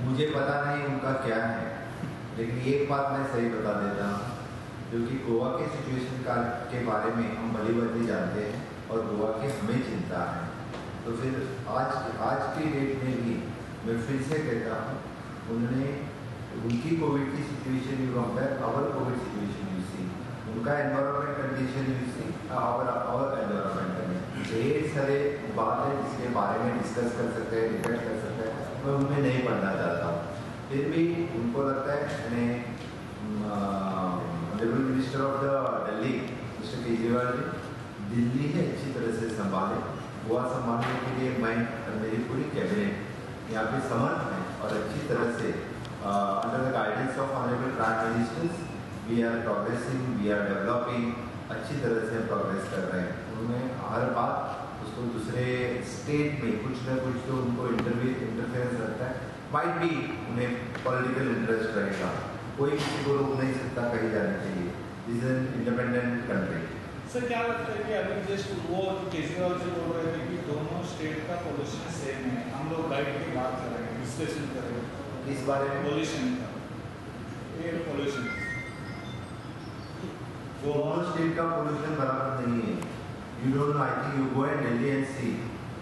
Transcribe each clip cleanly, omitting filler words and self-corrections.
मुझे पता नहीं उनका क्या है, लेकिन एक बात मैं सही बता देता हूँ, क्योंकि गोवा के सिचुएशन के बारे में हम भली भांति जानते हैं और गोवा की हमें चिंता है। तो फिर आज की डेट में भी मैं फिर से कहता हूँ, उन्होंने उनकी कोविड की situation you compare our Covid situation you see, उनका environment condition you see our environment condition, ढेर सारे बात है जिसके बारे में डिस्कस कर सकते हैं, डिबेट कर सकते हैं, मैं उनमें नहीं पढ़ना चाहता हूँ। फिर भी उनको लगता है मैंने honourable minister of the Delhi mister Kejriwal ji Delhi है अच्छी तरह से संभाले, गोवा संभालने के लिए मैं और मेरी पूरी कैबिनेट यहाँ पे समर्थ है और अच्छी तरह से under the guidance of honourable prime ministers we are progressing, we are developing, अच्छी तरह से प्रोग्रेस कर रहे हैं। उनमें हर बात उसको दूसरे स्टेट में कुछ ना कुछ तो उनको इंटरफेरेंस रहता है, माइट भी उन्हें पॉलिटिकल इंटरेस्ट रहेगा, कोई किसी को रोक नहीं सकता कहीं जाने के लिए, this is an independent country. Sir क्या लगता है कि अभी जस्ट वो केजरीवाल जी बोल रहे थे कि दोनों स्टेट का पोल्यूशन सेम है, हम लोग बैठ के बात करेंगे, विश्लेषण करेंगे इस बारे में पोल्यूशन का, एयर पोल्यूशन दोनों स्टेट का पोल्यूशन बराबर नहीं है। You don't know, I think you go and Delhi and see,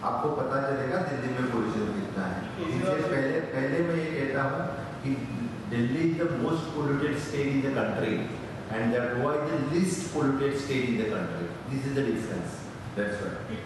आपको पता चलेगा दिल्ली में पोल्यूशन कितना है। इससे पहले मैं ये कहता हूँ कि Delhi is the most polluted state in the country and Goa is the least polluted state in the country. This is the difference. That's why.